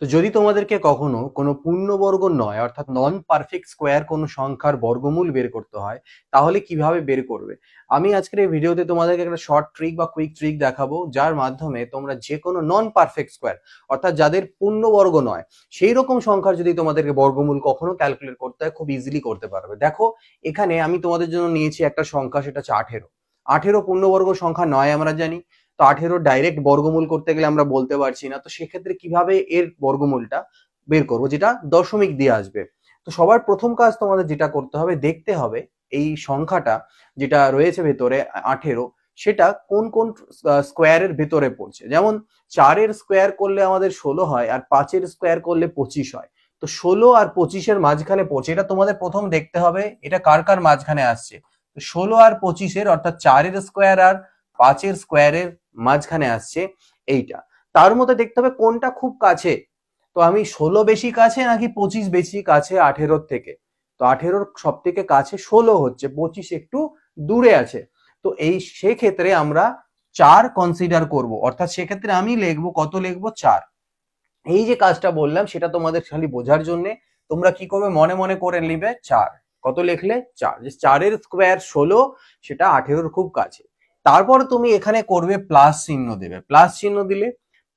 তো যদি তোমাদেরকে কখনো কোনো পূর্ণবর্গ নয় অর্থাৎ নন পারফেক্ট স্কোয়ার কোনো সংখ্যার বর্গমূল বের করতে হয়, তাহলে কিভাবে বের করবে? আমি আজকের এই ভিডিওতে তোমাদেরকে একটা শর্ট ট্রিক বা কুইক ট্রিক দেখাবো, যার মাধ্যমে তোমরা যে কোনো নন পারফেক্ট স্কোয়ার অর্থাৎ যাদের পূর্ণবর্গ নয় সেই রকম সংখ্যার যদি তোমাদেরকে বর্গমূল কখনো ক্যালকুলেট করতে হয়, খুব ইজিলি করতে পারবে। দেখো, এখানে আমি তোমাদের জন্য নিয়েছি একটা সংখ্যা, সেটা হচ্ছে 18। 18 পূর্ণবর্গ সংখ্যা নয় আমরা জানি। তো 18 ডাইরেক্ট বর্গমূল করতে গেলে আমরা বলতে পারছি না, তো সেক্ষেত্রে কিভাবে এর বর্গমূলটা বের করবো, যেটা দশমিক দিয়ে আসবে। তো সবার প্রথম কাজ তোমাদের যেটা করতে হবে, দেখতে হবে এই সংখ্যাটা যেটা রয়েছে ভেতরে 18, সেটা কোন কোন স্কোয়ারের ভেতরে পড়ছে। যেমন 4-এর স্কোয়ার করলে আমাদের 16 হয়, আর 5-এর স্কোয়ার করলে 25 হয়। তো 16 আর 25-এর মাঝখানে পড়ছে, এটা তোমাদের প্রথম দেখতে হবে এটা কার কার মাঝখানে আসছে। তো 16 আর 25-এর অর্থাৎ 4-এর স্কোয়ার আর 5-এর স্কোয়ারের মাঝখানে আসছে এইটা। তার মধ্যে দেখতে হবে কোনটা খুব কাছে। তো আমি 16 বেশি কাছে নাকি 25 বেশি কাছে 18 থেকে। তো 18 সব থেকে কাছে 16 হচ্ছে, 25 একটু দূরে আছে। তো এই সেক্ষেত্রে আমরা 4 কনসিডার করব, অর্থাৎ সেক্ষেত্রে আমি লিখবো, কত লিখবো, 4। এই যে কাজটা বললাম সেটা তোমাদের খালি বোঝার জন্য তোমরা কি করবে, মনে মনে করে নিবে 4। কত লিখলে, 4। যে 4-এর স্কোয়ার 16, সেটা 18-র খুব কাছে। তারপর তুমি এখানে করবে প্লাস চিহ্ন দেবে। প্লাস চিহ্ন দিলে,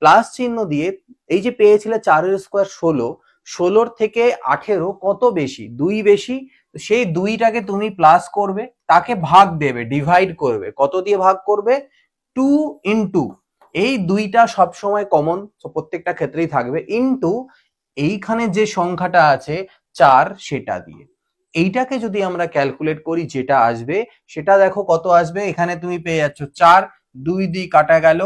প্লাস চিহ্ন দিয়ে এই যে পেয়েছিলে 4-এর স্কোয়ার 16, 16-র থেকে 18 কত বেশি, 2 বেশি। সেই 2টাকে তুমি প্লাস করবে, তাকে ভাগ দেবে, ডিভাইড করবে। কত দিয়ে ভাগ করবে, 2 ইন্টু, এই 2টা সবসময় কমন, প্রত্যেকটা ক্ষেত্রেই থাকবে, ইন্টু এইখানে যে সংখ্যাটা আছে 4, সেটা দিয়ে। এইটাকে যদি আমরা ক্যালকুলেট করি, যেটা আসবে সেটা দেখো কত আসবে। এখানে তুমি পেয়ে যাচ্ছ 4, 2 দিয়ে কাটা গেল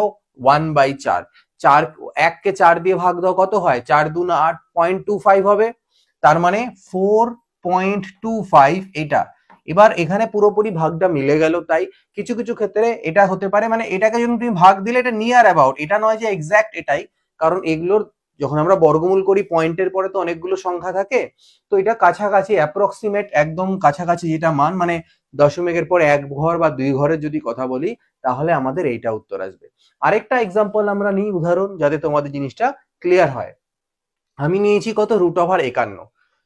1/4। 4, 1কে 4 দিয়ে ভাগ দাও, কত হয়, 4 2 8, 0.25 হবে। তার মানে 4.25 এটা। এবার এখানে পুরোপুরি ভাগটা মিলে গেল। তাই কিছু কিছু ক্ষেত্রে এটা হতে পারে, মানে এটাকে যখন তুমি ভাগ দিলে এটা নিয়ার অ্যাবাউট, এটা নয় যে এক্সাক্ট এটাই, কারণ এগুলোর যখন আমরা বর্গমূল করি পয়েন্টের পরে তো অনেকগুলো সংখ্যা থাকে। তো এটা কাছাকাছি অ্যাপ্রক্সিমেট, একদম কাছাকাছি যেটা মান, মানে দশমিকের পর 1 ঘর বা 2 ঘরের যদি কথা বলি, তাহলে আমাদের এইটা উত্তর আসবে। আরেকটা এক্সাম্পল আমরা নিই, উদাহরণ, যাতে তোমাদের জিনিসটা ক্লিয়ার হয়। আমি নিয়েছি কত, √51।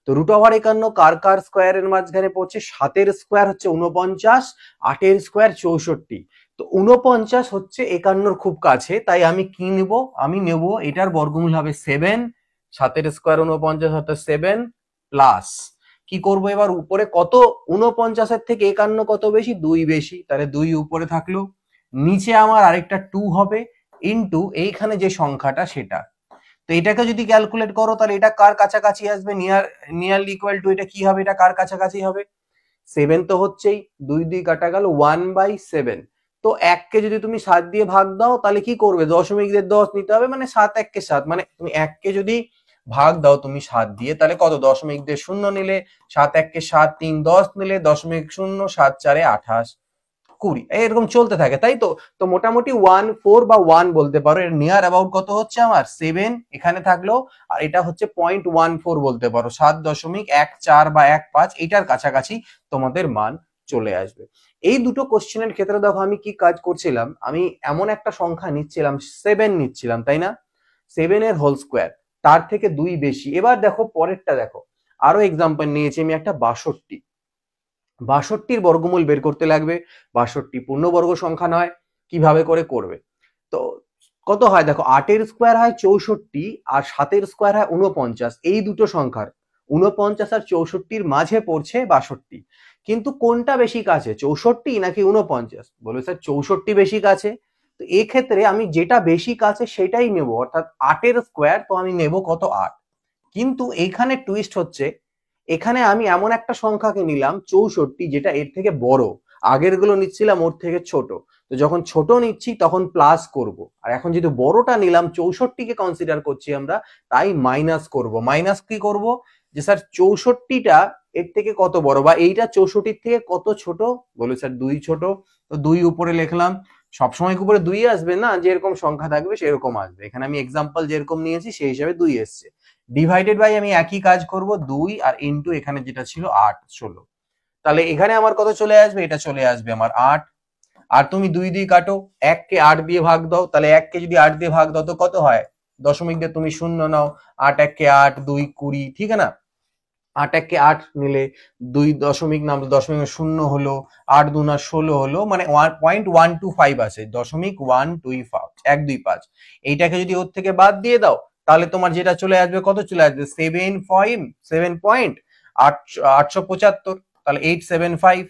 তো √51 কার কার স্কোয়ারের মাঝখানে পড়ছে, 7-এর স্কোয়ার হচ্ছে 49, 8-এর স্কোয়ার 64। তো 49 হচ্ছে 51-র খুব কাছে, তাই আমি কি নেব, আমি নেব এটার বর্গমূল হবে 7। 7-এর স্কোয়ার 49 অর্থাৎ 7 প্লাস কি করব, এবার উপরে কত, 49-এর থেকে 51 কত বেশি, 2 বেশি, তাহলে 2 উপরে থাকলো। নিচে আমার আরেকটা 2 হবে, ইন্টু এইখানে যে সংখ্যাটা সেটা। তো এটাকে যদি ক্যালকুলেট করো, তাহলে এটা কার কাছাকাছি আসবে, নিয়ারলি ইকুয়াল টু, এটা কি হবে, এটা কার কাছাকাছি হবে, 7 তো হচ্ছেই, 2 2 কাটা গেল 1/7। তো 1কে যদি তুমি 7 দিয়ে ভাগ দাও, তাহলে কি করবে, দশমিক দিয়ে 10 নিতে হবে, মানে 7 1 7, মানে তুমি 1কে যদি ভাগ দাও তুমি 7 দিয়ে, তাহলে কত, দশমিক দিয়ে 0 নিলে, 7 1 7, 3 10 নিলে, দশমিক 0, 7 4 28, 20, এরকম চলতে থাকে, তাই তো। তো মোটামুটি 1 4 বা 1 বলতে পারো। এর নিয়ার অ্যাবাউট কত হচ্ছে আমার, 7 এখানে থাকলো, আর এটা হচ্ছে 0.14 বলতে পারো, 7.14 বা 15, এটার কাছাকাছি তোমাদের মান চলে আসবে। এই দুটো কোশ্চেনের ক্ষেত্রে দেখো আমি কি কাজ করছিলাম, আমি এমন একটা সংখ্যা নিচ্ছিলাম, 7 নিচ্ছিলাম, তাই না, 7-এর হোল স্কোয়ার, তার থেকে 2 বেশি। এবার দেখো পরেরটা, দেখো আরো এক্সাম্পল নিয়েছি আমি একটা 62। 62-র বর্গমূল বের করতে লাগবে। 62 পূর্ণবর্গ সংখ্যা নয়, কিভাবে করে করবে। তো কত হয় দেখো, 8-এর স্কোয়ার হয় 64, আর 7-এর স্কোয়ার হয় 49। এই দুটো সংখ্যার 49 আর 64-র মাঝে পড়ছে 62। কিন্তু কোনটা বেশি কাছে, 64 নাকি 49? বলবে স্যার 64 বেশি কাছে। তো এক্ষেত্রে আমি যেটা বেশি কাছে সেটাই নেব, অর্থাৎ 8-এর স্কোয়ার, তো আমি নেব কত, 8। কিন্তু এইখানে টুইস্ট হচ্ছে, এখানে আমি এমন একটা সংখ্যাকে নিলাম 64, যেটা এর থেকে বড়। আগের গুলো নিচ্ছিলাম ওর থেকে ছোট। তো যখন ছোট নিচ্ছি তখন প্লাস করব, আর এখন যেহেতু বড়টা নিলাম, 64-কে কনসিডার করছি আমরা, তাই মাইনাস করব। মাইনাস কি করব, যে স্যার 64টা এর থেকে কত বড়, বা এইটা 64-র থেকে কত ছোট, বলে স্যার 2 ছোট। তো 2 উপরে লিখলাম। সবসময় উপরে 2 আসবে না, যেরকম সংখ্যা থাকবে সেরকম আসবে। এখানে আমি এক্সাম্পল যেরকম নিয়েছি সেই হিসাবে 2 এসছে। ডিভাইডেড বাই আমি একই কাজ করব, 2 আর ইনটু এখানে যেটা ছিল 8 16। তাহলে এখানে আমার কত চলে আসবে, এটা চলে আসবে আমার 8। আর তুমি 2 দিয়ে কাটো, 1কে 8 দিয়ে ভাগ দাও, তাহলে 1কে যদি 8 দিয়ে ভাগ দাও তো কত হয়, দশমিক দিয়ে তুমি শূন্য নাও, 8 1 8, 2 20, ঠিক আছে না? 8 1 8 নিলে 2 দশমিক নাম, দশমিক শূন্য হলো, 8 2 16 হলো, মানে 1.125 আছে, 0.125 এইটাকে যদি ওর থেকে বাদ দিয়ে দাও তাহলে তোমার যেটা চলে আসবে, কত চলে আসবে, 7.875, তাহলে 875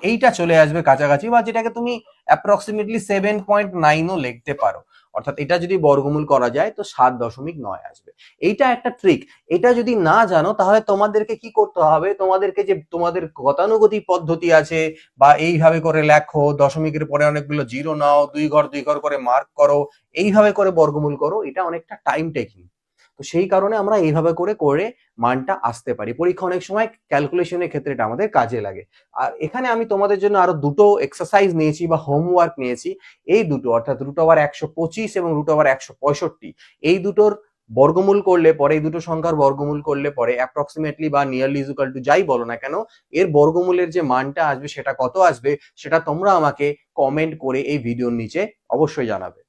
এইটা চলে আসবে কাছাকাছি, বা যেটাকে তুমি অ্যাপ্রক্সিমেটলি 7.9ও লিখতে পারো। অর্থাৎ এটা যদি বর্গমূল করা যায় তো 7.9 আসবে। এইটা একটা ট্রিক। এটা যদি না জানো তাহলে তোমাদেরকে কি করতে হবে, তোমাদেরকে যে তোমাদের গতানুগতিক পদ্ধতি আছে, বা এইভাবে করে লেখো, দশমিকের পরে অনেকগুলো জিরো নাও, 2 ঘর 2 ঘর করে মার্ক করো, এইভাবে করে বর্গমূল করো, এটা অনেকটা টাইম টেকিং। তো সেই কারণে আমরা এইভাবে করে করে মানটা আসতে পারি। পরীক্ষা অনেক সময় ক্যালকুলেশনের ক্ষেত্রে এটা আমাদের কাজে লাগে। আর এখানে আমি তোমাদের জন্য আরো দুটো এক্সারসাইজ নিয়েছি বা হোমওয়ার্ক নিয়েছি। এই দুটো অর্থাৎ √125 এবং √165, এই দুটোর বর্গমূল করলে পরে, এই দুটো সংখ্যার বর্গমূল করলে পরে অ্যাপ্রক্সিমেটলি বা নিয়ারলি ইকুয়াল টু যাই বলো না কেন, এর বর্গমূলের যে মানটা আসবে সেটা কত আসবে, সেটা তোমরা আমাকে কমেন্ট করে এই ভিডিওর নিচে অবশ্যই জানাবে।